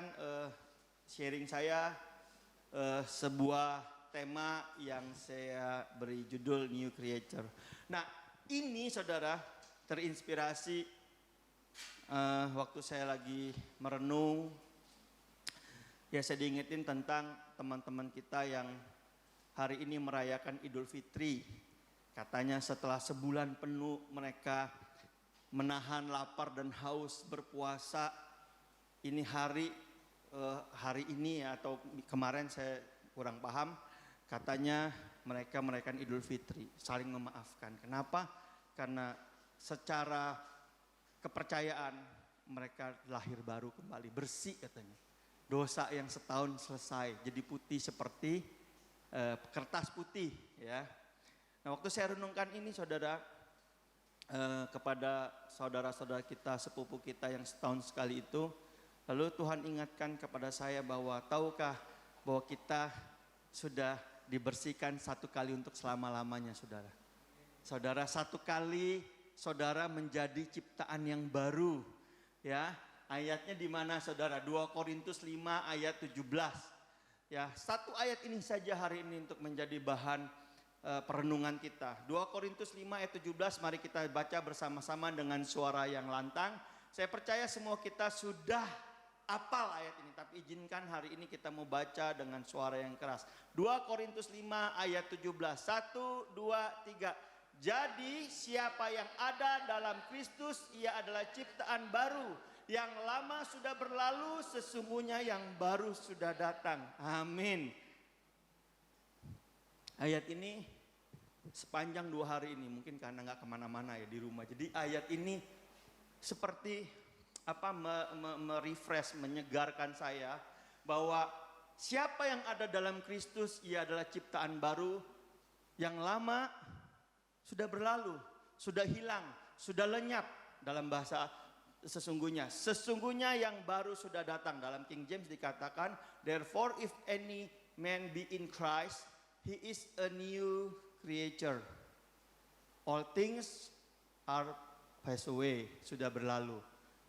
lanjutkan sharing saya sebuah tema yang saya beri judul New Creature. Nah, ini saudara terinspirasi waktu saya lagi merenung. Ya, saya diingetin tentang teman-teman kita yang hari ini merayakan Idul Fitri. Katanya setelah sebulan penuh mereka menahan lapar dan haus berpuasa. Ini hari ini atau kemarin saya kurang paham. Katanya mereka merayakan Idul Fitri, saling memaafkan. Kenapa? Karena secara kepercayaan mereka lahir baru kembali, bersih katanya. Dosa yang setahun selesai, jadi putih seperti kertas putih, ya. Nah, waktu saya renungkan ini saudara, kepada saudara-saudara kita, sepupu kita yang setahun sekali itu, lalu Tuhan ingatkan kepada saya bahwa tahukah bahwa kita sudah dibersihkan satu kali untuk selama-lamanya, saudara. Saudara, satu kali saudara menjadi ciptaan yang baru, ya. Ayatnya di mana saudara? 2 Korintus 5 ayat 17. Ya, satu ayat ini saja hari ini untuk menjadi bahan perenungan kita. 2 Korintus 5 ayat 17, mari kita baca bersama-sama dengan suara yang lantang. Saya percaya semua kita sudah hafal ayat ini, tapi izinkan hari ini kita mau baca dengan suara yang keras. 2 Korintus 5 ayat 17. 1, 2, 3. Jadi siapa yang ada dalam Kristus, ia adalah ciptaan baru. Yang lama sudah berlalu, sesungguhnya yang baru sudah datang. Amin. Ayat ini sepanjang 2 hari ini, mungkin karena nggak kemana-mana ya di rumah. Jadi ayat ini seperti merefresh, menyegarkan saya bahwa siapa yang ada dalam Kristus, ia adalah ciptaan baru. Yang lama sudah berlalu, sudah hilang, sudah lenyap. Dalam bahasa sesungguhnya yang baru sudah datang. Dalam King James dikatakan, therefore if any man be in Christ, he is a new creature. All things are passed away, sudah berlalu.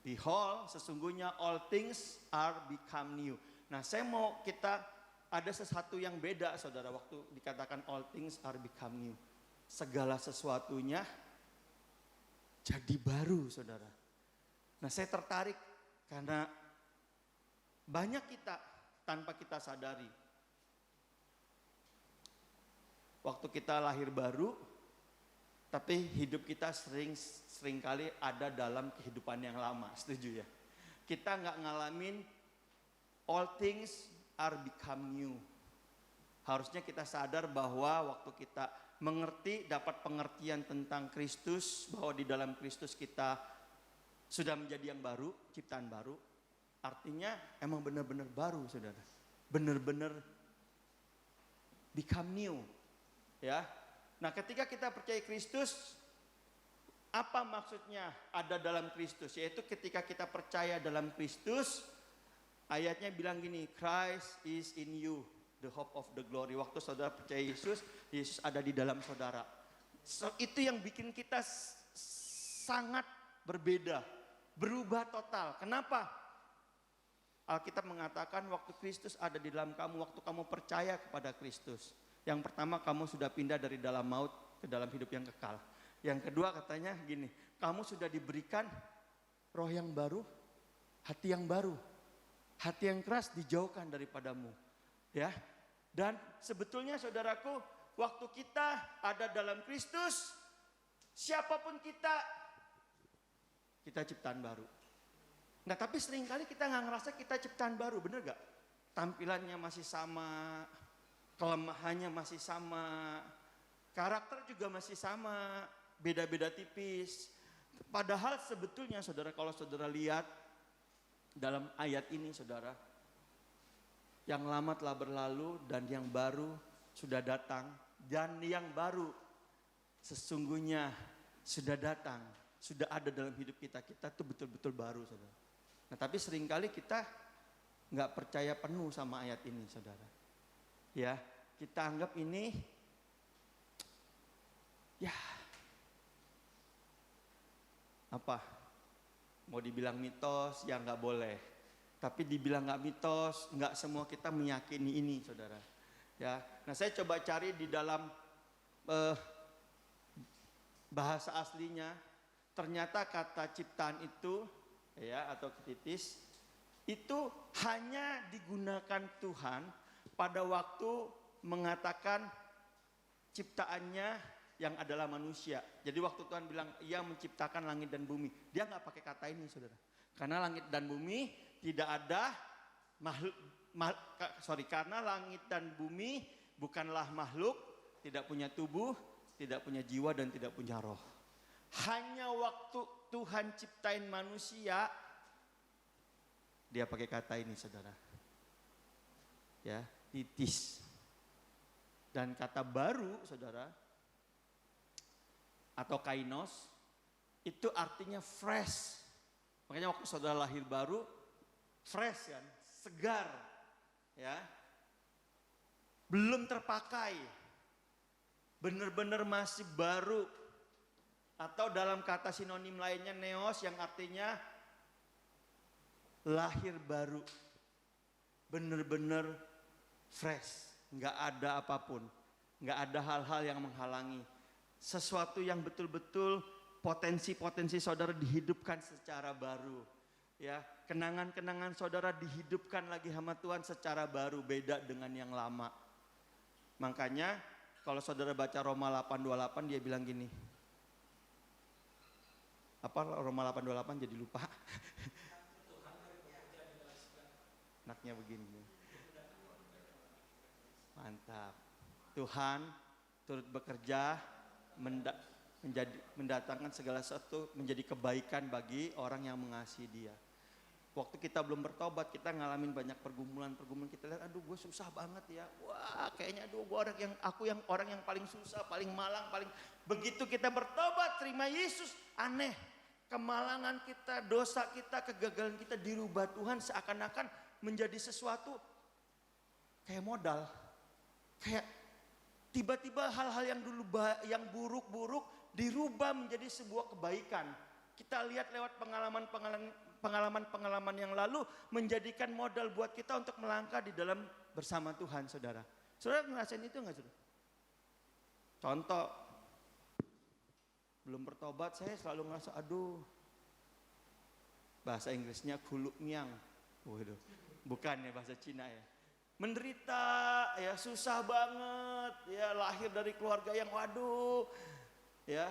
Behold, sesungguhnya all things are become new. Nah, saya mau kita ada sesuatu yang beda saudara waktu dikatakan all things are become new. Segala sesuatunya jadi baru saudara. Nah, saya tertarik karena banyak kita tanpa kita sadari. Waktu kita lahir baru, tapi hidup kita seringkali ada dalam kehidupan yang lama, setuju ya? Kita nggak ngalamin all things are become new. Harusnya kita sadar bahwa waktu kita mengerti, dapat pengertian tentang Kristus, bahwa di dalam Kristus kita sudah menjadi yang baru, ciptaan baru. Artinya emang benar-benar baru saudara. Benar-benar become new. Ya. Nah, ketika kita percaya Kristus, apa maksudnya ada dalam Kristus? Yaitu ketika kita percaya dalam Kristus, ayatnya bilang gini, Christ is in you, the hope of the glory. Waktu saudara percaya Yesus, Yesus ada di dalam saudara. So, itu yang bikin kita sangat berbeda, berubah total. Kenapa? Alkitab mengatakan waktu Kristus ada di dalam kamu, waktu kamu percaya kepada Kristus. Yang pertama, kamu sudah pindah dari dalam maut ke dalam hidup yang kekal. Yang kedua katanya gini, kamu sudah diberikan roh yang baru, hati yang baru. Hati yang keras dijauhkan daripadamu. Ya. Dan sebetulnya saudaraku, waktu kita ada dalam Kristus, siapapun kita ciptaan baru. Nah, tapi seringkali kita nggak ngerasa kita ciptaan baru, bener gak? Tampilannya masih sama, kelemahannya masih sama, karakter juga masih sama, beda-beda tipis. Padahal sebetulnya saudara, kalau saudara lihat dalam ayat ini saudara, yang lama telah berlalu dan yang baru sudah datang. Dan yang baru sesungguhnya sudah datang, sudah ada dalam hidup kita. Kita tuh betul-betul baru saudara. Nah, tapi seringkali kita nggak percaya penuh sama ayat ini saudara. Ya, kita anggap ini ya apa? Mau dibilang mitos ya nggak boleh. Tapi dibilang nggak mitos, nggak semua kita meyakini ini, saudara. Ya, nah saya coba cari di dalam bahasa aslinya, ternyata kata ciptaan itu, ya atau ketitis, itu hanya digunakan Tuhan pada waktu mengatakan ciptaannya yang adalah manusia. Jadi waktu Tuhan bilang ia menciptakan langit dan bumi, dia nggak pakai kata ini, saudara. Karena langit dan bumi tidak ada karena langit dan bumi bukanlah makhluk, tidak punya tubuh, tidak punya jiwa dan tidak punya roh. Hanya waktu Tuhan ciptain manusia, dia pakai kata ini, saudara. Ya, titis. Dan kata baru, saudara, atau kainos, itu artinya fresh. Makanya waktu saudara lahir baru, fresh kan, segar, ya, belum terpakai, benar-benar masih baru. Atau dalam kata sinonim lainnya neos yang artinya lahir baru, benar-benar fresh, nggak ada apapun, nggak ada hal-hal yang menghalangi. Sesuatu yang betul-betul potensi-potensi saudara dihidupkan secara baru. Ya, kenangan-kenangan saudara dihidupkan lagi sama Tuhan secara baru, beda dengan yang lama. Makanya kalau saudara baca Roma 8:28 dia bilang gini. Apa Roma 8:28 jadi lupa? Anaknya begini. Mantap. Tuhan turut bekerja mendatangkan segala sesuatu menjadi kebaikan bagi orang yang mengasihi Dia. Waktu kita belum bertobat, kita ngalamin banyak pergumulan. Kita lihat, aduh gue susah banget ya. Wah, kayaknya aduh gue orang yang paling susah, paling malang, begitu kita bertobat, terima Yesus, aneh. Kemalangan kita, dosa kita, kegagalan kita dirubah Tuhan seakan-akan menjadi sesuatu kayak modal. Kayak tiba-tiba hal-hal yang dulu yang buruk-buruk dirubah menjadi sebuah kebaikan. Kita lihat lewat pengalaman-pengalaman yang lalu menjadikan modal buat kita untuk melangkah di dalam bersama Tuhan, saudara. Saudara ngerasain itu enggak, saudara? Contoh, belum bertobat saya selalu ngerasa aduh, bahasa Inggrisnya kuluk miang. Waduh, bukan ya bahasa Cina ya. Menderita, ya susah banget, ya lahir dari keluarga yang waduh, ya.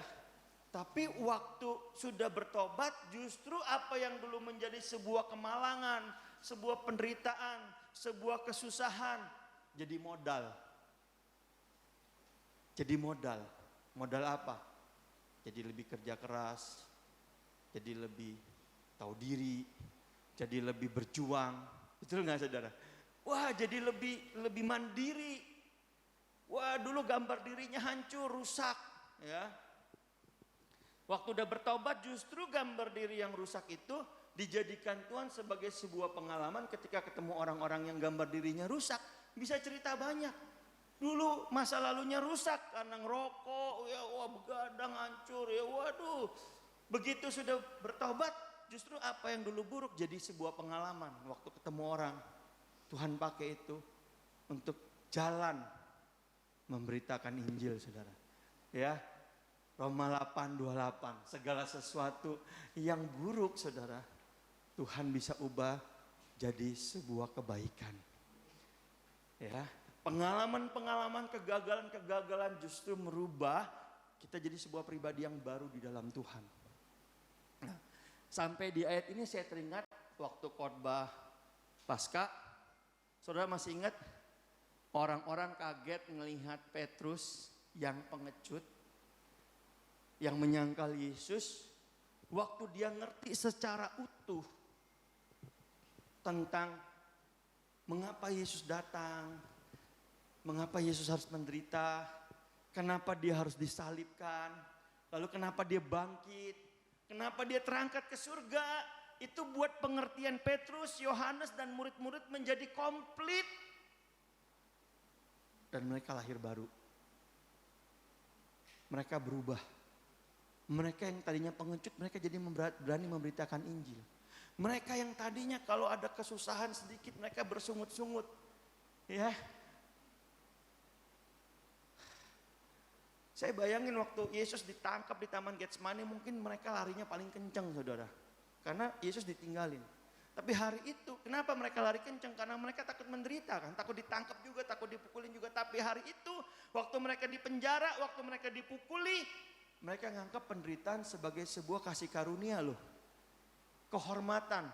Tapi waktu sudah bertobat, justru apa yang dulu menjadi sebuah kemalangan, sebuah penderitaan, sebuah kesusahan, jadi modal. Jadi modal. Modal apa? Jadi lebih kerja keras, jadi lebih tahu diri, jadi lebih berjuang. Betul nggak, saudara? Wah, jadi lebih mandiri. Wah, dulu gambar dirinya hancur, rusak, ya. Waktu udah bertobat, justru gambar diri yang rusak itu dijadikan Tuhan sebagai sebuah pengalaman ketika ketemu orang-orang yang gambar dirinya rusak. Bisa cerita banyak. Dulu masa lalunya rusak karena ngerokok, ya wah begadang hancur, ya waduh. Begitu sudah bertobat, justru apa yang dulu buruk jadi sebuah pengalaman. Waktu ketemu orang, Tuhan pakai itu untuk jalan memberitakan Injil, saudara. Ya, Roma 8:28, segala sesuatu yang buruk, saudara, Tuhan bisa ubah jadi sebuah kebaikan. Ya, pengalaman-pengalaman, kegagalan-kegagalan justru merubah kita jadi sebuah pribadi yang baru di dalam Tuhan. Nah, sampai di ayat ini saya teringat waktu khotbah Paskah, saudara masih ingat orang-orang kaget melihat Petrus yang pengecut, yang menyangkal Yesus, waktu dia ngerti secara utuh tentang mengapa Yesus datang, mengapa Yesus harus menderita, kenapa dia harus disalibkan, lalu kenapa dia bangkit, kenapa dia terangkat ke surga. Itu buat pengertian Petrus, Yohanes dan murid-murid menjadi komplit. Dan mereka lahir baru. Mereka berubah. Mereka yang tadinya pengecut, mereka jadi berani memberitakan Injil. Mereka yang tadinya kalau ada kesusahan sedikit mereka bersungut-sungut. Ya. Saya bayangin waktu Yesus ditangkap di Taman Getsemani, mungkin mereka larinya paling kencang, saudara. Karena Yesus ditinggalin. Tapi hari itu, kenapa mereka lari kencang? Karena mereka takut menderita kan, takut ditangkap juga, takut dipukulin juga. Tapi hari itu, waktu mereka dipenjara, waktu mereka dipukuli, mereka nganggap penderitaan sebagai sebuah kasih karunia loh. Kehormatan.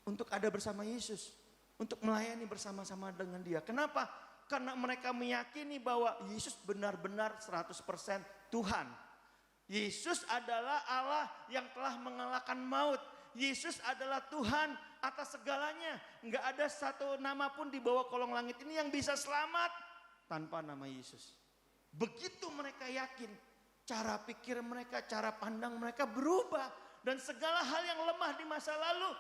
Untuk ada bersama Yesus. Untuk melayani bersama-sama dengan dia. Kenapa? Karena mereka meyakini bahwa Yesus benar-benar 100% Tuhan. Yesus adalah Allah yang telah mengalahkan maut. Yesus adalah Tuhan atas segalanya. Enggak ada satu nama pun di bawah kolong langit ini yang bisa selamat tanpa nama Yesus. Begitu mereka yakin, cara pikir mereka, cara pandang mereka berubah. Dan segala hal yang lemah di masa lalu,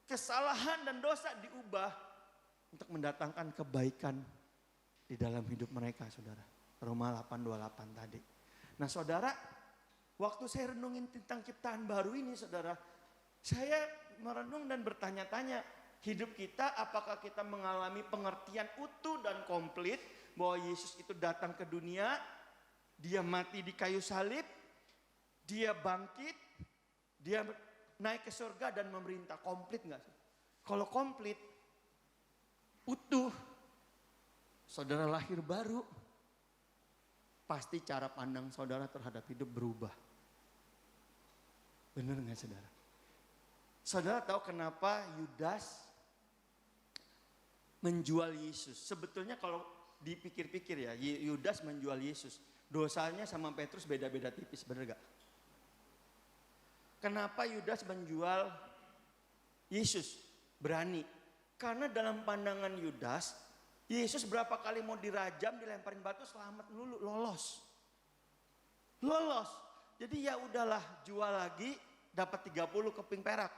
kesalahan dan dosa diubah untuk mendatangkan kebaikan di dalam hidup mereka, saudara. Roma 8:28 tadi. Nah saudara, waktu saya renungin tentang ciptaan baru ini, saudara, saya merenung dan bertanya-tanya, hidup kita apakah kita mengalami pengertian utuh dan komplit bahwa Yesus itu datang ke dunia, dia mati di kayu salib, dia bangkit, dia naik ke surga dan memerintah. Komplit enggak sih? Kalau komplit, utuh, saudara lahir baru, pasti cara pandang saudara terhadap hidup berubah. Benar nggak saudara? Saudara tahu kenapa Yudas menjual Yesus? Sebetulnya kalau dipikir-pikir ya, Yudas menjual Yesus. Dosanya sama Petrus beda-beda tipis, benar gak? Kenapa Yudas menjual Yesus? Berani. Karena dalam pandangan Yudas, Yesus berapa kali mau dirajam, dilemparin batu, selamat dulu, lolos. Lolos. Jadi ya udahlah, jual lagi, dapat 30 keping perak.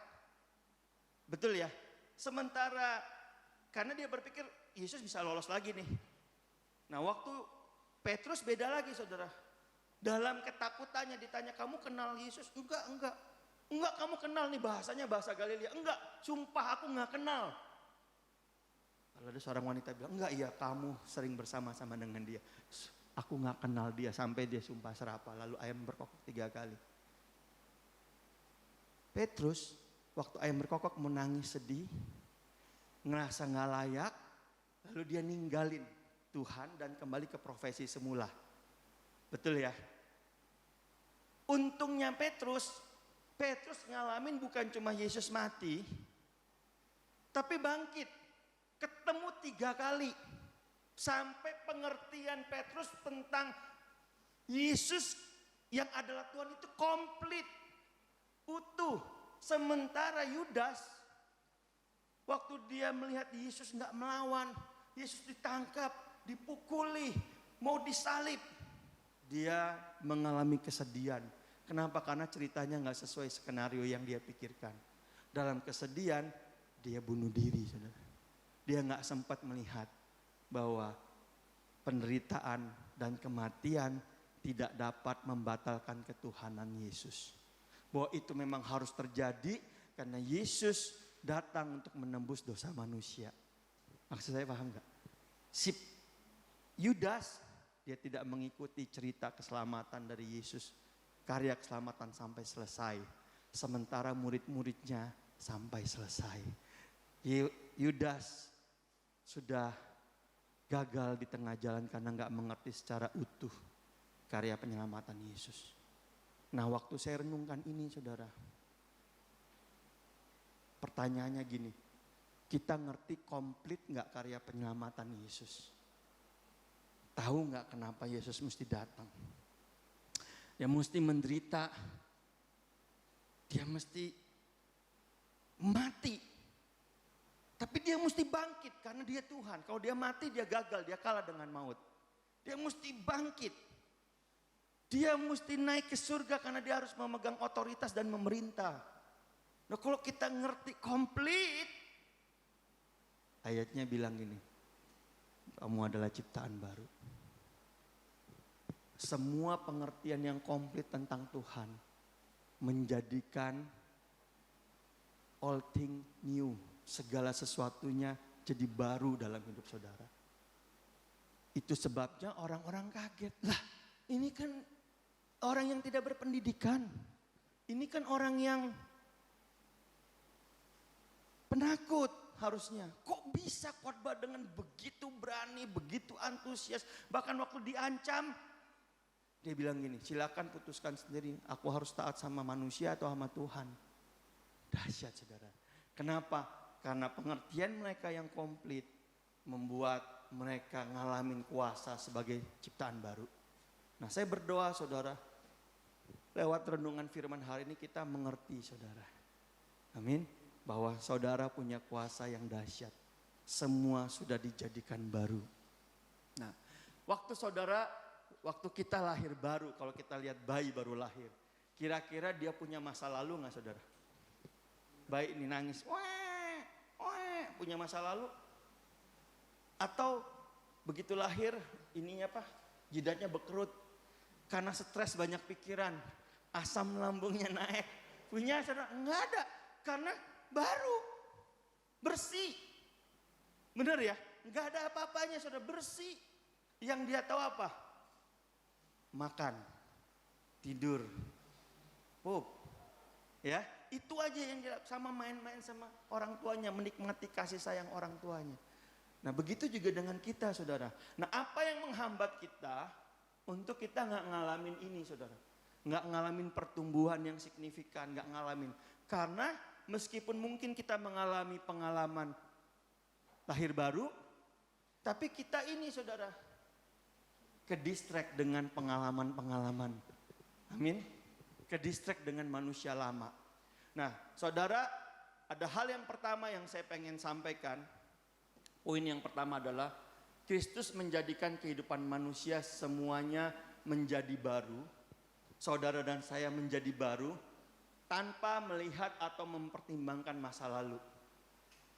Betul ya? Sementara, karena dia berpikir, Yesus bisa lolos lagi nih. Nah waktu Petrus beda lagi saudara. Dalam ketakutannya ditanya, kamu kenal Yesus? Enggak. Enggak, kamu kenal nih, bahasanya bahasa Galilea. Enggak, sumpah aku enggak kenal. Lalu ada seorang wanita bilang, enggak, iya kamu sering bersama-sama dengan dia. Aku enggak kenal dia, sampai dia sumpah serapah. Lalu ayam berkokok 3 kali. Petrus waktu ayam berkokok menangis sedih, ngerasa enggak layak, lalu dia ninggalin Tuhan dan kembali ke profesi semula. Betul ya? Untungnya Petrus ngalamin bukan cuma Yesus mati, tapi bangkit. Ketemu 3 kali. Sampai pengertian Petrus tentang Yesus yang adalah Tuhan itu komplit. Utuh. Sementara Yudas, waktu dia melihat Yesus gak melawan, Yesus ditangkap, dipukuli, mau disalib, dia mengalami kesedihan. Kenapa? Karena ceritanya gak sesuai skenario yang dia pikirkan. Dalam kesedihan, dia bunuh diri, saudara. Dia gak sempat melihat bahwa penderitaan dan kematian tidak dapat membatalkan ketuhanan Yesus. Bahwa itu memang harus terjadi karena Yesus datang untuk menembus dosa manusia. Maksud saya paham gak? Yudas, dia tidak mengikuti cerita keselamatan dari Yesus. Karya keselamatan sampai selesai. Sementara murid-muridnya sampai selesai. Yudas sudah gagal di tengah jalan karena gak mengerti secara utuh karya penyelamatan Yesus. Nah waktu saya renungkan ini saudara, pertanyaannya gini, kita ngerti komplit gak karya penyelamatan Yesus? Tahu gak kenapa Yesus mesti datang? Dia mesti menderita, dia mesti mati. Tapi dia mesti bangkit karena dia Tuhan. Kalau dia mati dia gagal, dia kalah dengan maut. Dia mesti bangkit. Dia mesti naik ke surga karena dia harus memegang otoritas dan memerintah. Nah kalau kita ngerti komplit, ayatnya bilang gini, kamu adalah ciptaan baru. Semua pengertian yang komplit tentang Tuhan menjadikan all thing new, segala sesuatunya jadi baru dalam hidup saudara. Itu sebabnya orang-orang kaget. Lah, ini kan orang yang tidak berpendidikan. Ini kan orang yang penakut harusnya. Kok bisa khotbah dengan begitu berani, begitu antusias. Bahkan waktu diancam, dia bilang gini, silakan putuskan sendiri. Aku harus taat sama manusia atau sama Tuhan. Dahsyat saudara. Kenapa? Karena pengertian mereka yang komplit membuat mereka ngalamin kuasa sebagai ciptaan baru. Nah, saya berdoa saudara, lewat renungan firman hari ini kita mengerti saudara. Amin. Bahwa saudara punya kuasa yang dahsyat. Semua sudah dijadikan baru. Nah, waktu kita lahir baru, kalau kita lihat bayi baru lahir, kira-kira dia punya masa lalu nggak saudara? Bayi ini nangis, punya masa lalu? Atau begitu lahir, ininya apa? Jidatnya berkerut, karena stres banyak pikiran, asam lambungnya naik. Punya saudara? Enggak ada, karena baru, bersih. Benar ya? Enggak ada apa-apanya saudara, bersih. Yang dia tahu apa? Makan, tidur, pup. Ya, itu aja yang dia sama main-main sama orang tuanya, menikmati kasih sayang orang tuanya. Nah, begitu juga dengan kita saudara. Nah, apa yang menghambat kita untuk kita nggak ngalamin ini saudara? Nggak ngalamin pertumbuhan yang signifikan, nggak ngalamin. Karena meskipun mungkin kita mengalami pengalaman lahir baru, tapi kita ini saudara, ke-distract dengan pengalaman-pengalaman. Amin. Ke-distract dengan manusia lama. Nah, saudara, ada hal yang pertama yang saya pengen sampaikan. Poin yang pertama adalah Kristus menjadikan kehidupan manusia semuanya menjadi baru. Saudara dan saya menjadi baru tanpa melihat atau mempertimbangkan masa lalu.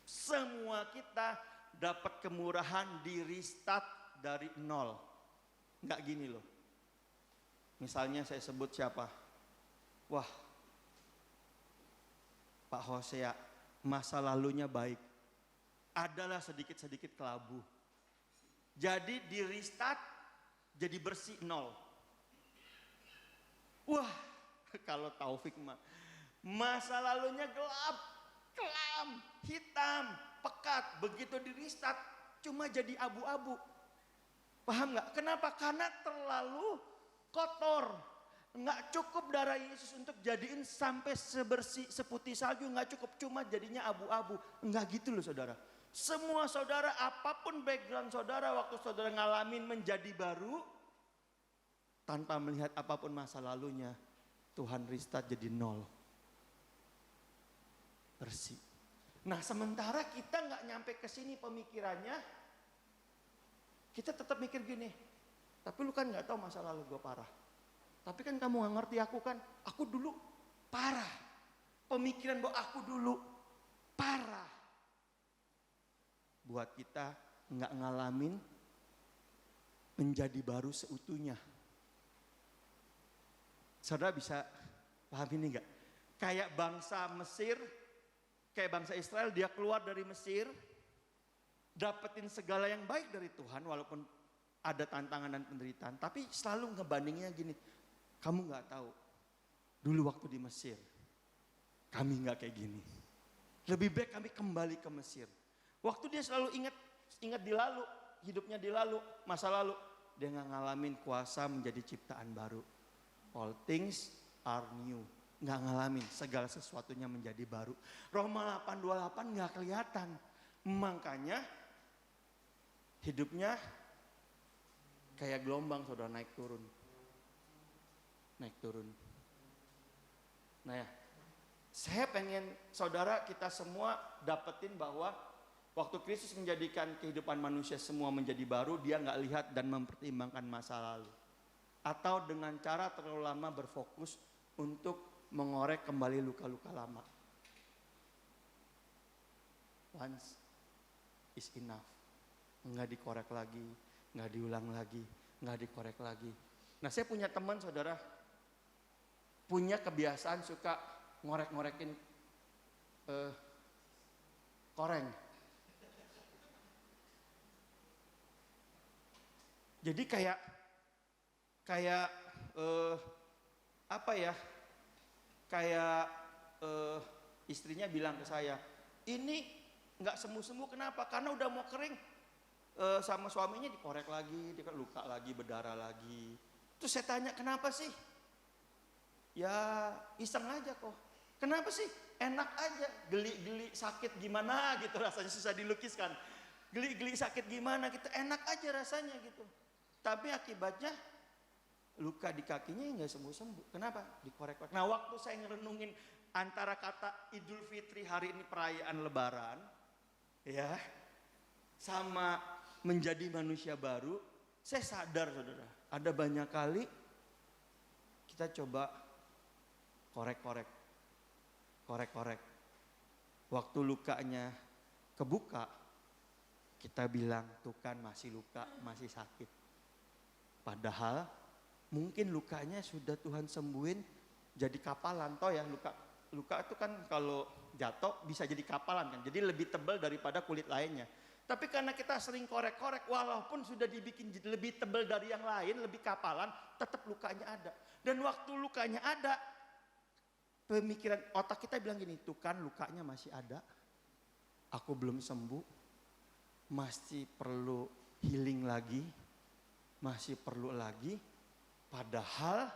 Semua kita dapat kemurahan di restart dari nol. Enggak gini loh. Misalnya saya sebut siapa? Wah, Pak Hosea, masa lalunya baik. Adalah sedikit-sedikit kelabu. Jadi di restart, jadi bersih nol. Wah, kalau Taufik mah, masa lalunya gelap, kelam, hitam, pekat. Begitu di restart, cuma jadi abu-abu. Paham nggak? Kenapa? Karena terlalu kotor. Nggak cukup darah Yesus untuk jadiin sampai sebersih, seputih salju. Nggak cukup, cuma jadinya abu-abu. Nggak gitu loh saudara. Semua saudara, apapun background saudara, waktu saudara ngalamin menjadi baru, tanpa melihat apapun masa lalunya, Tuhan restart jadi nol. Bersih. Nah, sementara kita nggak nyampe ke sini pemikirannya, kita tetap mikir gini, tapi lu kan nggak tahu masa lalu gue parah. Tapi kan kamu nggak ngerti aku kan, aku dulu parah. Pemikiran bahwa aku dulu parah. Buat kita nggak ngalamin menjadi baru seutuhnya. Saudara bisa paham ini nggak? Kayak bangsa Mesir, kayak bangsa Israel, dia keluar dari Mesir, dapetin segala yang baik dari Tuhan walaupun ada tantangan dan penderitaan. Tapi selalu ngebandingnya gini, kamu nggak tahu, dulu waktu di Mesir, kami nggak kayak gini. Lebih baik kami kembali ke Mesir. Waktu dia selalu ingat di lalu, hidupnya di lalu, masa lalu, dia nggak ngalamin kuasa menjadi ciptaan baru. All things are new. Nggak ngalamin segala sesuatunya menjadi baru. Roma 8:28 nggak kelihatan. Makanya hidupnya kayak gelombang saudara, naik turun. Naik turun. Nah ya, saya pengen saudara kita semua dapetin bahwa waktu Kristus menjadikan kehidupan manusia semua menjadi baru, dia nggak lihat dan mempertimbangkan masa lalu. Atau dengan cara terlalu lama berfokus untuk mengorek kembali luka-luka lama. Once is enough. Nggak dikorek lagi, nggak diulang lagi, nggak dikorek lagi. Nah, saya punya teman saudara, punya kebiasaan suka ngorek-ngorekin koreng. Jadi kayak apa ya? Kayak istrinya bilang ke saya, ini nggak semu-semu kenapa? Karena udah mau kering, sama suaminya dikorek lagi, dia luka lagi, berdarah lagi. Terus saya tanya, kenapa sih? Ya iseng aja kok. Kenapa sih? Enak aja, geli-geli sakit gimana gitu rasanya, susah dilukiskan. Geli-geli sakit gimana gitu, enak aja rasanya gitu. Tapi akibatnya luka di kakinya nggak sembuh-sembuh. Kenapa? Dikorek-korek. Nah, waktu saya ngerenungin antara kata Idul Fitri hari ini perayaan Lebaran, ya, sama menjadi manusia baru, saya sadar saudara, ada banyak kali kita coba korek-korek. Waktu lukanya kebuka, kita bilang tuh kan masih luka, masih sakit. Padahal mungkin lukanya sudah Tuhan sembuhin jadi kapalan. Toh ya, luka itu kan kalau jatuh bisa jadi kapalan kan. Jadi lebih tebal daripada kulit lainnya. Tapi karena kita sering korek-korek, walaupun sudah dibikin lebih tebal dari yang lain, lebih kapalan, tetap lukanya ada. Dan waktu lukanya ada, pemikiran otak kita bilang gini, tuh kan lukanya masih ada, aku belum sembuh, masih perlu healing lagi, masih perlu lagi. Padahal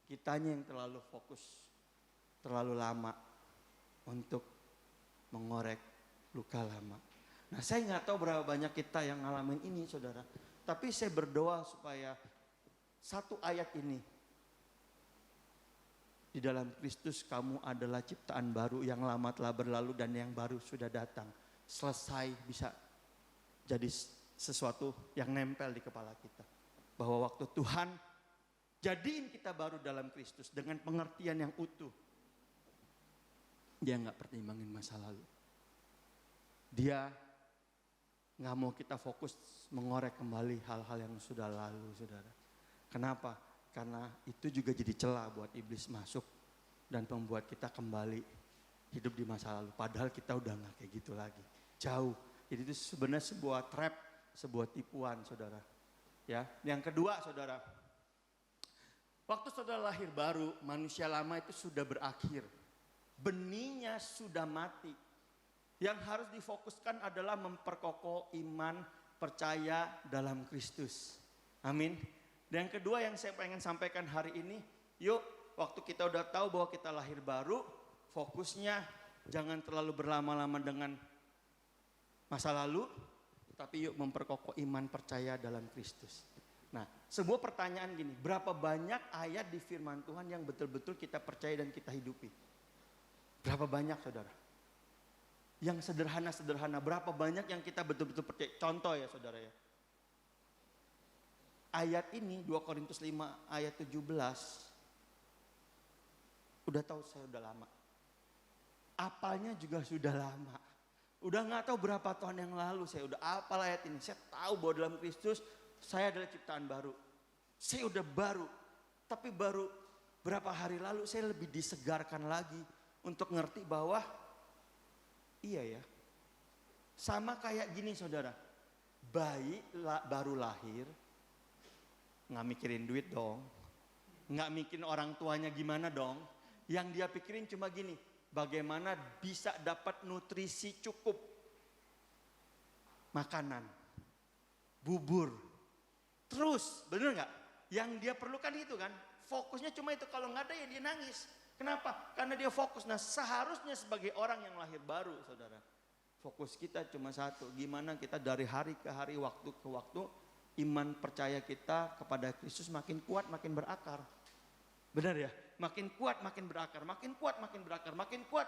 kitanya yang terlalu fokus, terlalu lama untuk mengorek luka lama. Nah, saya nggak tahu berapa banyak kita yang ngalamin ini saudara. Tapi saya berdoa supaya satu ayat ini, di dalam Kristus kamu adalah ciptaan baru, yang lama telah berlalu dan yang baru sudah datang. Selesai bisa jadi sesuatu yang nempel di kepala kita. Bahwa waktu Tuhan jadiin kita baru dalam Kristus dengan pengertian yang utuh, Dia nggak pertimbangin masa lalu. Dia nggak mau kita fokus mengorek kembali hal-hal yang sudah lalu, saudara. Kenapa? Karena itu juga jadi celah buat iblis masuk dan membuat kita kembali hidup di masa lalu. Padahal kita udah nggak kayak gitu lagi, jauh. Jadi itu sebenarnya sebuah trap, sebuah tipuan, saudara. Ya, yang kedua, saudara. Waktu saudara lahir baru, manusia lama itu sudah berakhir. Benihnya sudah mati. Yang harus difokuskan adalah memperkokoh iman, percaya dalam Kristus. Amin. Dan yang kedua yang saya pengen sampaikan hari ini, yuk waktu kita udah tahu bahwa kita lahir baru, fokusnya jangan terlalu berlama-lama dengan masa lalu, tapi yuk memperkokoh iman, percaya dalam Kristus. Nah, sebuah pertanyaan gini, berapa banyak ayat di firman Tuhan yang betul-betul kita percaya dan kita hidupi? Berapa banyak, saudara? Yang sederhana-sederhana, berapa banyak yang kita betul-betul percaya? Contoh ya, saudara ya. Ayat ini 2 Korintus 5 ayat 17. Udah tahu saya udah lama. Apalnya juga sudah lama. Udah gak tahu berapa tahun yang lalu saya udah apal ayat ini. Saya tahu bahwa dalam Kristus saya adalah ciptaan baru. Saya udah baru. Tapi baru berapa hari lalu saya lebih disegarkan lagi untuk ngerti bahwa iya ya. Sama kayak gini saudara. Bayi baru lahir, gak mikirin duit dong. Gak mikirin orang tuanya gimana dong. Yang dia pikirin cuma gini, bagaimana bisa dapat nutrisi cukup. Makanan, bubur, terus bener gak? Yang dia perlukan itu kan, fokusnya cuma itu. Kalau gak ada ya dia nangis. Kenapa? Karena dia fokus. Nah, seharusnya sebagai orang yang lahir baru saudara, fokus kita cuma satu, gimana kita dari hari ke hari, waktu ke waktu, iman percaya kita kepada Kristus makin kuat, makin berakar. Benar ya? Makin kuat, makin berakar, makin kuat, makin berakar, makin kuat,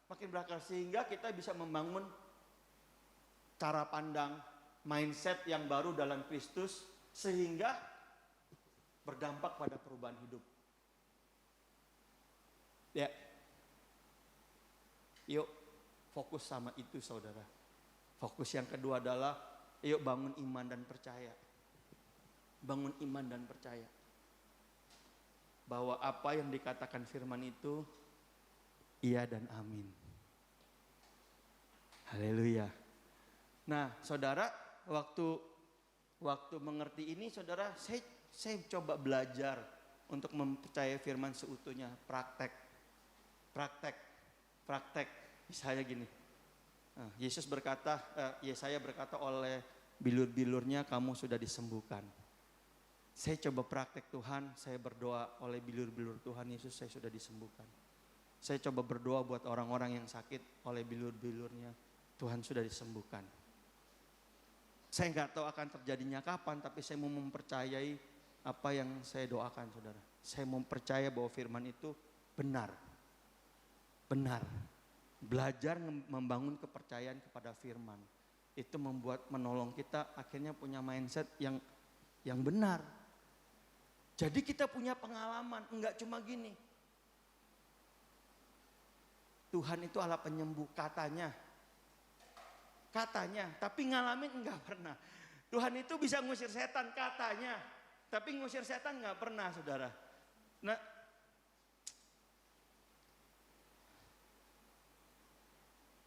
makin berakar. Sehingga kita bisa membangun cara pandang, mindset yang baru dalam Kristus. Sehingga berdampak pada perubahan hidup. Ya, yuk fokus sama itu saudara. Fokus yang kedua adalah yuk bangun iman dan percaya. Bangun iman dan percaya. bahwa apa yang dikatakan firman itu iya dan amin. Haleluya. Nah, saudara, waktu mengerti ini, saudara, saya coba belajar untuk mempercayai firman seutuhnya, praktek. Misalnya gini, Yesaya berkata oleh bilur-bilurnya kamu sudah disembuhkan. Saya coba praktek Tuhan, saya berdoa oleh bilur-bilur Tuhan Yesus saya sudah disembuhkan. Saya coba berdoa buat orang-orang yang sakit oleh bilur-bilurnya Tuhan sudah disembuhkan. Saya nggak tahu akan terjadinya kapan, tapi saya mau mempercayai apa yang saya doakan, saudara. Saya mau percaya bahwa firman itu benar. Belajar membangun kepercayaan kepada firman. Itu menolong kita akhirnya punya mindset yang benar. Jadi kita punya pengalaman, enggak cuma gini. Tuhan itu Allah penyembuh katanya, tapi ngalamin enggak pernah. Tuhan itu bisa ngusir setan katanya, tapi ngusir setan enggak pernah, saudara. Nah,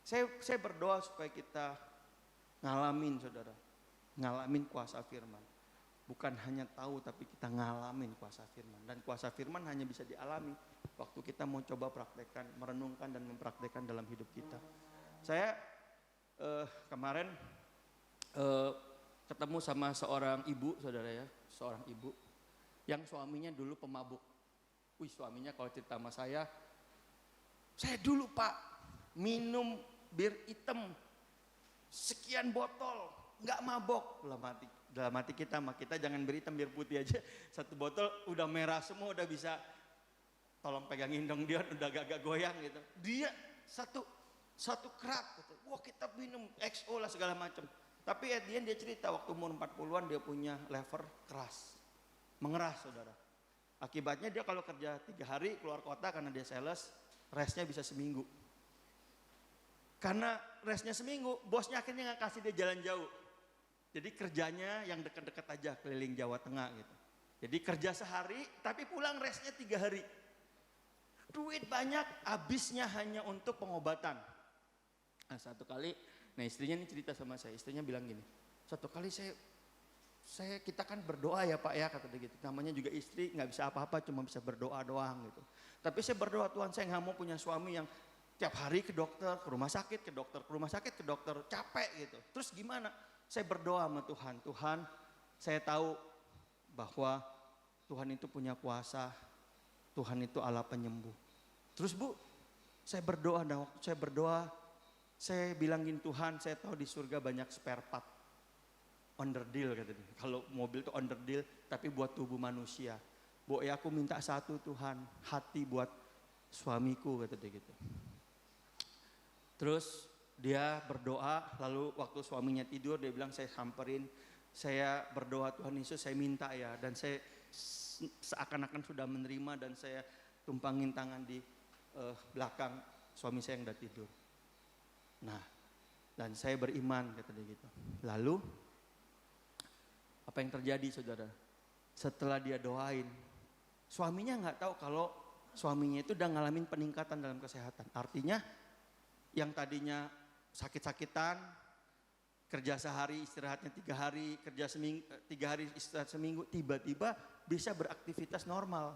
saya berdoa supaya kita ngalamin, saudara, ngalamin kuasa firman. Bukan hanya tahu tapi kita ngalamin kuasa firman. Dan kuasa firman hanya bisa dialami waktu kita mau coba praktekkan, merenungkan dan mempraktekkan dalam hidup kita. Saya kemarin ketemu sama seorang ibu, saudara ya, seorang ibu yang suaminya dulu pemabuk. Suaminya kalau cerita sama saya dulu Pak minum bir hitam sekian botol, nggak mabok. Dalam hati kita jangan bir hitam, bir putih aja. Satu botol udah merah semua, udah bisa, tolong pegangin dong dia, udah agak goyang gitu. Dia satu kerat gitu. Wah kita minum XO lah segala macam. Tapi at the end dia cerita waktu umur 40-an dia punya lever keras, mengeras, saudara. Akibatnya dia kalau kerja 3 hari keluar kota karena dia sales, restnya bisa seminggu. Karena restnya seminggu, bosnya akhirnya nggak kasih dia jalan jauh. Jadi kerjanya yang dekat-dekat aja, keliling Jawa Tengah gitu. Jadi kerja sehari, tapi pulang restnya 3 hari. Duit banyak, habisnya hanya untuk pengobatan. Nah satu kali, istrinya ini cerita sama saya, istrinya bilang gini, satu kali kita kan berdoa ya Pak ya, kata dia gitu. Namanya juga istri, nggak bisa apa-apa, cuma bisa berdoa doang gitu. Tapi saya berdoa, Tuhan saya nggak mau punya suami yang tiap hari ke dokter, ke rumah sakit, ke dokter, capek gitu. Terus gimana? Saya berdoa sama Tuhan, saya tahu bahwa Tuhan itu punya kuasa, Tuhan itu Allah penyembuh. Terus Bu, saya berdoa, dan waktu saya berdoa, saya bilangin Tuhan, saya tahu di surga banyak spare part, onderdil kata dia. Kalau mobil itu onderdil, tapi buat tubuh manusia. Bu, ya aku minta satu Tuhan, hati buat suamiku kata dia gitu. Terus dia berdoa, lalu waktu suaminya tidur dia bilang saya samperin, saya berdoa Tuhan Yesus saya minta ya, dan saya seakan-akan sudah menerima dan saya tumpangin tangan di belakang suami saya yang udah tidur. Nah, dan saya beriman kata dia gitu. Lalu apa yang terjadi saudara? Setelah dia doain, suaminya nggak tahu kalau suaminya itu udah ngalamin peningkatan dalam kesehatan. Artinya yang tadinya sakit-sakitan, kerja sehari istirahatnya 3 hari, kerja 3 hari istirahat seminggu, tiba-tiba bisa beraktivitas normal.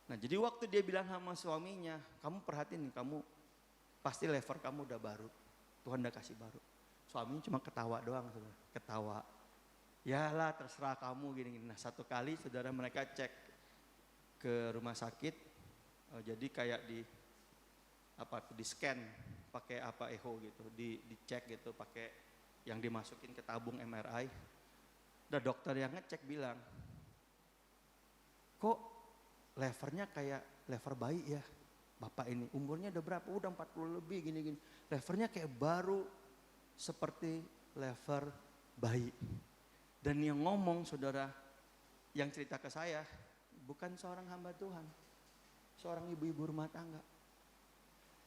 Nah jadi waktu dia bilang sama suaminya, kamu perhatiin nih, kamu pasti lever kamu udah baru, Tuhan udah kasih baru. Suaminya cuma ketawa doang, saudara, ketawa. Yalah terserah kamu gini-gini. Nah satu kali saudara mereka cek ke rumah sakit, jadi kayak di scan pakai echo gitu, dicek gitu pakai yang dimasukin ke tabung MRI. Dan dokter yang ngecek bilang, kok levernya kayak lever bayi ya bapak ini, umurnya udah berapa, udah 40 lebih gini-gini, levernya kayak baru seperti lever bayi. Dan yang ngomong saudara, yang cerita ke saya bukan seorang hamba Tuhan, seorang ibu-ibu rumah tangga.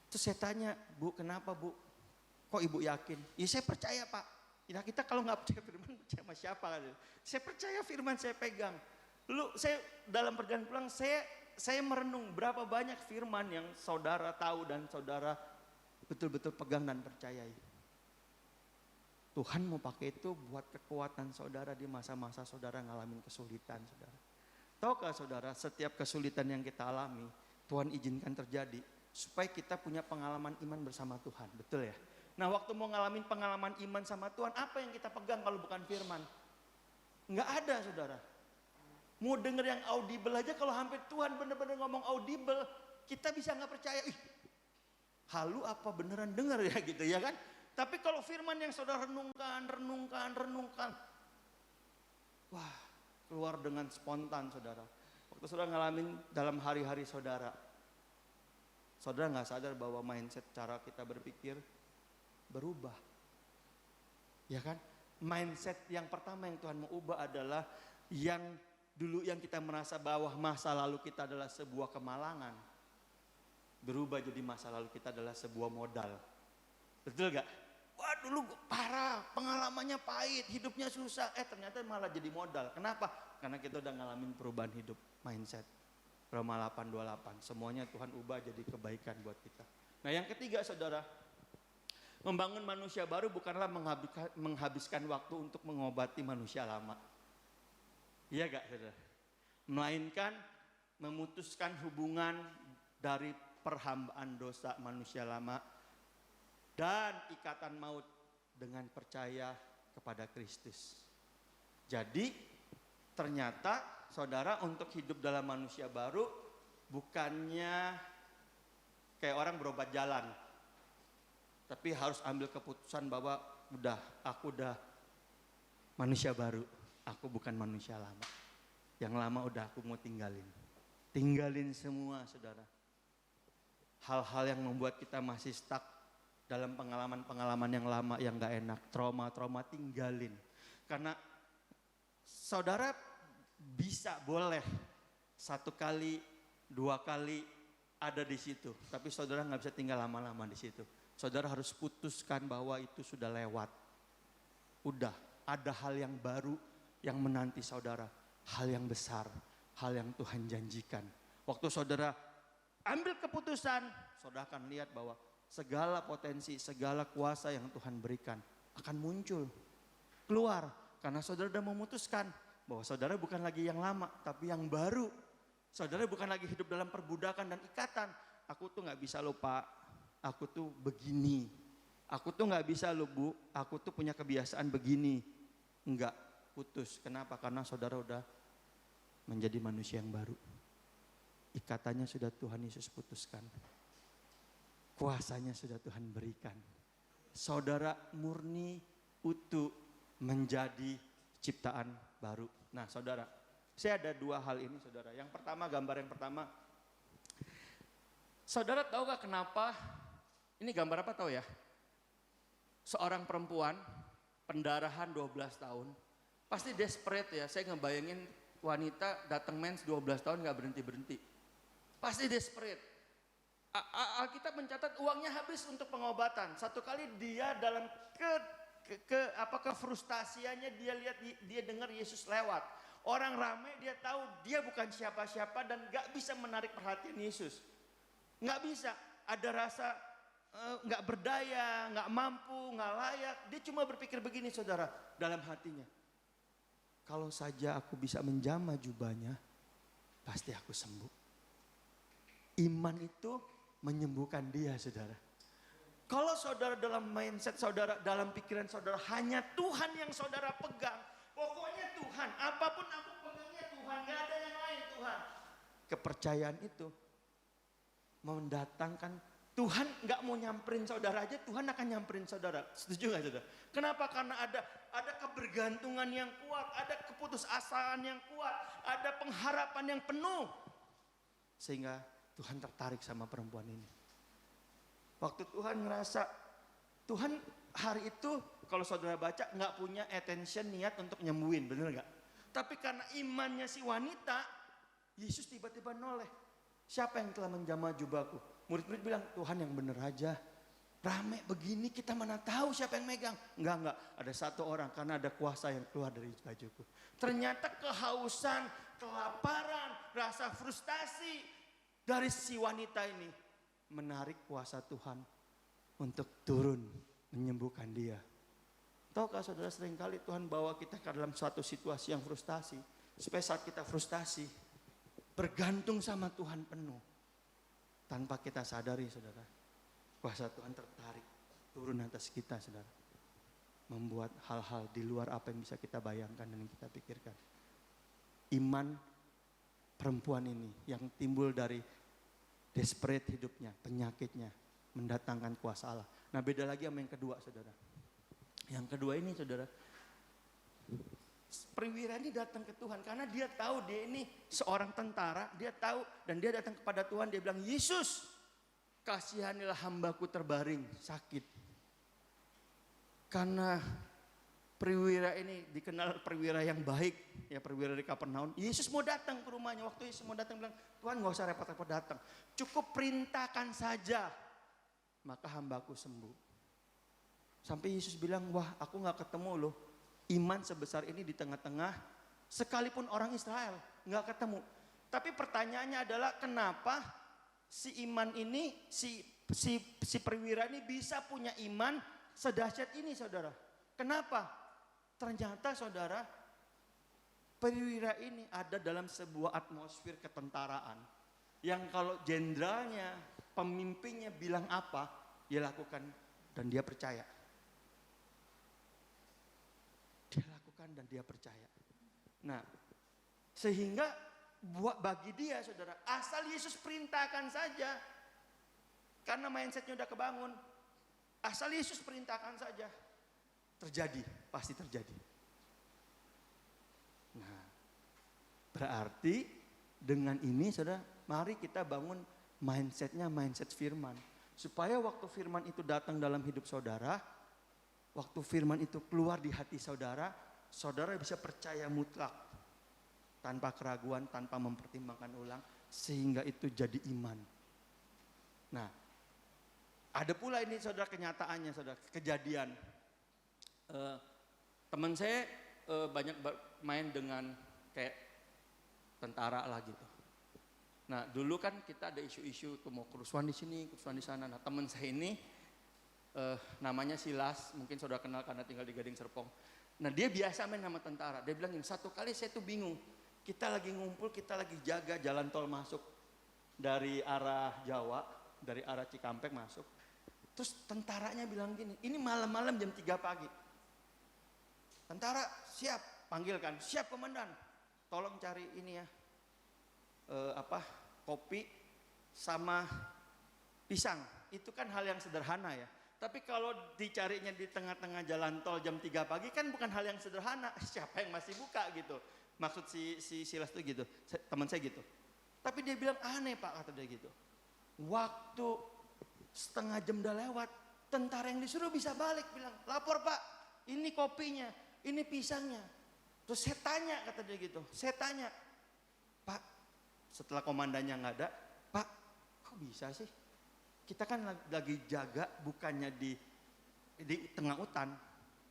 Terus saya tanya, Bu kenapa Bu? Kok ibu yakin? Ya saya percaya Pak. Ya kita kalau nggak percaya firman, percaya sama siapa? Saya percaya firman, saya pegang. Saya dalam perjalanan pulang, saya merenung berapa banyak firman yang saudara tahu dan saudara betul-betul pegang dan percayai. Tuhan mau pakai itu buat kekuatan saudara di masa-masa saudara ngalamin kesulitan, saudara. Tahukah saudara, setiap kesulitan yang kita alami, Tuhan izinkan terjadi supaya kita punya pengalaman iman bersama Tuhan, betul ya? Nah, waktu mau ngalamin pengalaman iman sama Tuhan, apa yang kita pegang kalau bukan firman? Enggak ada, saudara. Mau denger yang audible aja, kalau hampir Tuhan benar-benar ngomong audible, kita bisa nggak percaya. Halu apa beneran denger ya gitu ya kan? Tapi kalau firman yang saudara renungkan, wah, keluar dengan spontan, saudara. Waktu saudara ngalamin dalam hari-hari saudara nggak sadar bahwa mindset cara kita berpikir berubah, ya kan? Mindset yang pertama yang Tuhan mau ubah adalah yang dulu yang kita merasa bahwa masa lalu kita adalah sebuah kemalangan, berubah jadi masa lalu kita adalah sebuah modal. Betul gak? Wah, dulu parah, pengalamannya pahit, hidupnya susah, ternyata malah jadi modal. Kenapa? Karena kita udah ngalamin perubahan hidup, mindset. Roma 8:28, semuanya Tuhan ubah jadi kebaikan buat kita. Nah, yang ketiga, saudara, membangun manusia baru bukanlah menghabiskan waktu untuk mengobati manusia lama. Iya gak, saudara? Melainkan memutuskan hubungan dari perhambaan dosa manusia lama dan ikatan maut dengan percaya kepada Kristus. Jadi ternyata saudara untuk hidup dalam manusia baru bukannya kayak orang berobat jalan, tapi harus ambil keputusan bahwa aku udah manusia baru, aku bukan manusia lama. Yang lama udah aku mau tinggalin semua, saudara. Hal-hal yang membuat kita masih stuck dalam pengalaman-pengalaman yang lama yang gak enak, trauma-trauma, tinggalin. Karena saudara boleh 1 kali, 2 kali ada di situ, tapi saudara gak bisa tinggal lama-lama di situ. Saudara harus putuskan bahwa itu sudah lewat. Udah, ada hal yang baru yang menanti saudara, hal yang besar, hal yang Tuhan janjikan. Waktu saudara ambil keputusan, saudara akan lihat bahwa segala potensi, segala kuasa yang Tuhan berikan akan muncul, keluar. Karena saudara sudah memutuskan bahwa saudara bukan lagi yang lama, tapi yang baru. Saudara bukan lagi hidup dalam perbudakan dan ikatan. Aku tuh gak bisa lupa, aku tuh begini. Aku tuh gak bisa loh Bu, aku tuh punya kebiasaan begini. Enggak, putus. Kenapa? Karena saudara udah menjadi manusia yang baru. Ikatannya sudah Tuhan Yesus putuskan. Kuasanya sudah Tuhan berikan. Saudara murni, utuh, menjadi ciptaan baru. Nah, saudara, saya ada 2 hal ini, saudara. Yang pertama, gambar yang pertama. Saudara tahu gak kenapa? Ini gambar apa tahu ya? Seorang perempuan, pendarahan 12 tahun. Pasti desperate ya, saya ngebayangin wanita datang mens 12 tahun gak berhenti-berhenti. Pasti desperate. Alkitab mencatat uangnya habis untuk pengobatan. 1 kali dia dalam kefrustasiannya dia lihat, dia dengar Yesus lewat. Orang ramai, dia tahu dia bukan siapa-siapa dan gak bisa menarik perhatian Yesus. Gak bisa, ada rasa gak berdaya, gak mampu, gak layak. Dia cuma berpikir begini, saudara, dalam hatinya. Kalau saja aku bisa menjamah jubahnya, pasti aku sembuh. Iman itu menyembuhkan dia, saudara. Kalau saudara dalam mindset saudara, dalam pikiran saudara, hanya Tuhan yang saudara pegang. Pokoknya Tuhan, apapun aku pegangnya Tuhan, gak ada yang lain Tuhan. Kepercayaan itu mendatangkan, Tuhan gak mau nyamperin saudara aja, Tuhan akan nyamperin saudara. Setuju gak, saudara? Kenapa? Karena ada kebergantungan yang kuat, ada keputusasaan yang kuat, ada pengharapan yang penuh. Sehingga Tuhan tertarik sama perempuan ini. Waktu Tuhan ngerasa, Tuhan hari itu kalau saudara baca gak punya attention, niat untuk nyembuhin, bener gak? Tapi karena imannya si wanita, Yesus tiba-tiba noleh. Siapa yang telah menjamah jubahku? Murid-murid bilang, Tuhan yang bener aja. Rame begini kita mana tahu siapa yang megang. Enggak. Ada satu orang karena ada kuasa yang keluar dari bajuku. Ternyata kehausan, kelaparan, rasa frustasi dari si wanita ini menarik kuasa Tuhan untuk turun menyembuhkan dia. Tahukah saudara, seringkali Tuhan bawa kita ke dalam suatu situasi yang frustasi. Supaya saat kita frustasi, bergantung sama Tuhan penuh. Tanpa kita sadari saudara. Kuasa Tuhan tertarik turun atas kita saudara. Membuat hal-hal di luar apa yang bisa kita bayangkan dan yang kita pikirkan. Iman perempuan ini yang timbul dari desperate hidupnya, penyakitnya, mendatangkan kuasa Allah. Nah beda lagi sama yang kedua saudara. Yang kedua ini saudara, perwira ini datang ke Tuhan karena dia tahu dia ini seorang tentara. Dia tahu dan dia datang kepada Tuhan, dia bilang, Yesus, kasihanilah hambaku terbaring sakit. Karena perwira ini dikenal perwira yang baik, ya perwira di Kapernaum. Yesus mau datang ke rumahnya, waktu Yesus mau datang bilang, Tuhan gak usah repot-repot datang, cukup perintahkan saja, maka hambaku sembuh. Sampai Yesus bilang, wah aku gak ketemu loh iman sebesar ini di tengah-tengah sekalipun orang Israel, gak ketemu. Tapi pertanyaannya adalah kenapa si iman ini, si perwira ini bisa punya iman sedahsyat ini saudara. Kenapa? Ternyata saudara, perwira ini ada dalam sebuah atmosfer ketentaraan. Yang kalau jenderalnya, pemimpinnya bilang apa, dia lakukan dan dia percaya. Dia lakukan dan dia percaya. Nah, sehingga bagi dia saudara, asal Yesus perintahkan saja. Karena mindsetnya udah kebangun. Asal Yesus perintahkan saja. Terjadi, pasti terjadi. Nah, berarti dengan ini saudara, mari kita bangun mindsetnya mindset firman. Supaya waktu firman itu datang dalam hidup saudara, waktu firman itu keluar di hati saudara, saudara bisa percaya mutlak. Tanpa keraguan, tanpa mempertimbangkan ulang, sehingga itu jadi iman. Nah, ada pula ini saudara kenyataannya, saudara kejadian. Teman saya banyak main dengan kayak tentara lah gitu. Nah, dulu kan kita ada isu-isu tuh mau kerusuhan di sini, kerusuhan di sana. Nah, teman saya ini namanya Silas, mungkin saudara kenal karena tinggal di Gading Serpong. Nah, dia biasa main sama tentara. Dia bilang, satu kali saya tuh bingung. Kita lagi ngumpul, kita lagi jaga jalan tol masuk dari arah Jawa, dari arah Cikampek masuk. Terus tentaranya bilang gini, ini malam-malam jam 3 pagi. Tentara siap, panggilkan, siap komandan. Tolong cari ini ya, kopi sama pisang. Itu kan hal yang sederhana ya. Tapi kalau dicarinya di tengah-tengah jalan tol jam 3 pagi kan bukan hal yang sederhana. Siapa yang masih buka gitu. Maksud si Silas itu gitu, teman saya gitu. Tapi dia bilang aneh pak, kata dia gitu. Waktu setengah jam udah lewat, tentara yang disuruh bisa balik bilang, lapor pak, ini kopinya, ini pisangnya. Terus saya tanya, kata dia gitu, saya tanya, pak, setelah komandannya nggak ada, pak, kok bisa sih? Kita kan lagi jaga, bukannya di tengah hutan.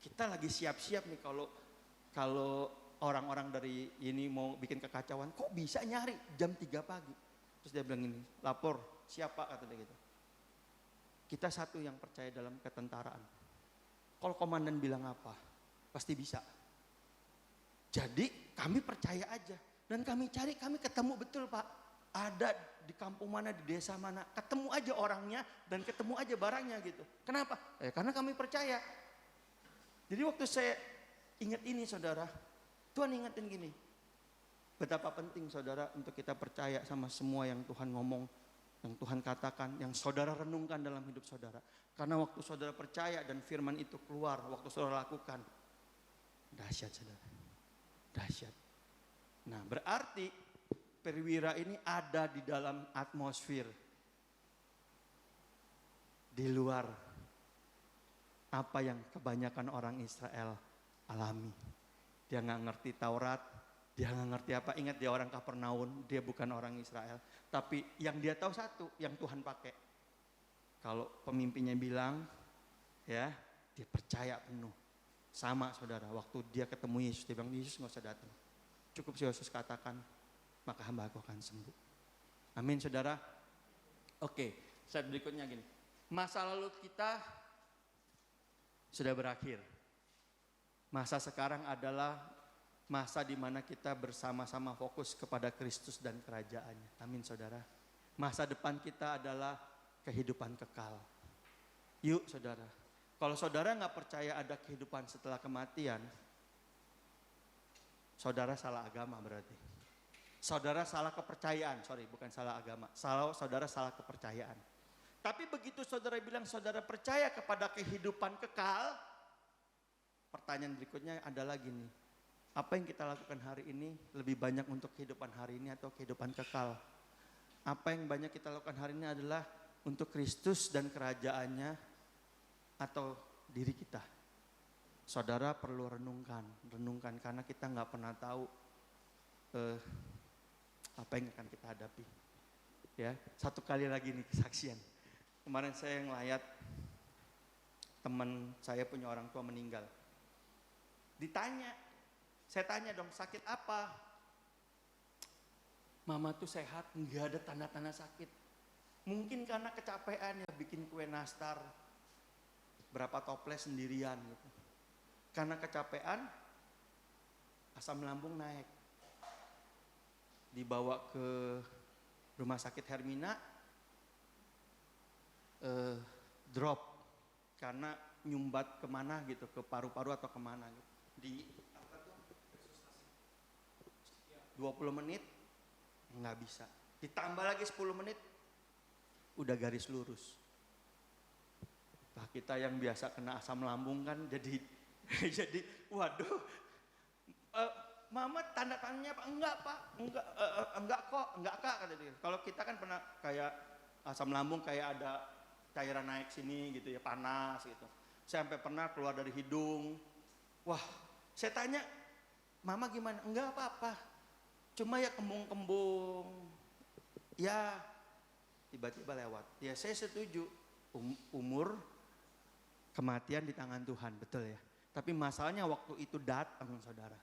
Kita lagi siap-siap nih kalau orang-orang dari ini mau bikin kekacauan, kok bisa nyari jam 3 pagi? Terus dia bilang ini, lapor, siapa, kata dia gitu. Kita satu yang percaya dalam ketentaraan. Kalau komandan bilang apa, pasti bisa. Jadi kami percaya aja. Dan kami cari, kami ketemu betul pak. Ada di kampung mana, di desa mana, ketemu aja orangnya dan ketemu aja barangnya gitu. Kenapa? Karena kami percaya. Jadi waktu saya ingat ini saudara, Tuhan ingetin gini, betapa penting saudara untuk kita percaya sama semua yang Tuhan ngomong, yang Tuhan katakan, yang saudara renungkan dalam hidup saudara. Karena waktu saudara percaya dan firman itu keluar, waktu saudara lakukan, dahsyat saudara, dahsyat. Nah berarti perwira ini ada di dalam atmosfer, di luar apa yang kebanyakan orang Israel alami. Dia nggak ngerti Taurat, dia nggak ngerti apa. Ingat dia orang Kapernaum, dia bukan orang Israel. Tapi yang dia tahu satu, yang Tuhan pakai. Kalau pemimpinnya bilang, ya, dia percaya penuh. Sama saudara, waktu dia ketemu Yesus, dia bilang, Yesus nggak usah datang. Cukup Yesus katakan, maka hamba aku akan sembuh. Amin saudara. Oke, slide berikutnya gini. Masa lalu kita sudah berakhir. Masa sekarang adalah masa di mana kita bersama-sama fokus kepada Kristus dan kerajaannya. Amin saudara. Masa depan kita adalah kehidupan kekal. Yuk saudara. Kalau saudara nggak percaya ada kehidupan setelah kematian, saudara salah agama berarti. Saudara salah kepercayaan, bukan salah agama. Saudara salah kepercayaan. Tapi begitu saudara bilang saudara percaya kepada kehidupan kekal, pertanyaan berikutnya adalah gini, apa yang kita lakukan hari ini lebih banyak untuk kehidupan hari ini atau kehidupan kekal? Apa yang banyak kita lakukan hari ini adalah untuk Kristus dan kerajaannya atau diri kita? Saudara perlu renungkan karena kita nggak pernah tahu apa yang akan kita hadapi. Ya, satu kali lagi nih kesaksian. Kemarin saya ngelayat teman saya punya orang tua meninggal. Saya tanya dong, sakit apa? Mama tuh sehat, nggak ada tanda-tanda sakit. Mungkin karena kecapean ya bikin kue nastar, berapa toples sendirian gitu. Karena kecapean, asam lambung naik. Dibawa ke rumah sakit Hermina, drop karena nyumbat kemana gitu, ke paru-paru atau kemana gitu. Di 20 menit nggak bisa, ditambah lagi 10 menit udah garis lurus. Nah, kita yang biasa kena asam lambung kan jadi jadi waduh, mama tanda-tandanya apa? Enggak pak, enggak kok, enggak kak kata dia. Kalau kita kan pernah kayak asam lambung kayak ada cairan naik sini gitu ya, panas gitu. Saya sampai pernah keluar dari hidung. Wah, saya tanya, mama gimana? Enggak apa-apa, cuma ya kembung-kembung. Ya, tiba-tiba lewat. Ya saya setuju, umur, kematian di tangan Tuhan, betul ya. Tapi masalahnya waktu itu datang saudara.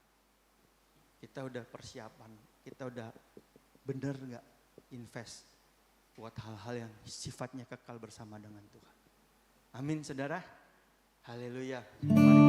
Kita udah persiapan, kita udah bener gak invest buat hal-hal yang sifatnya kekal bersama dengan Tuhan. Amin saudara. Haleluya. Mari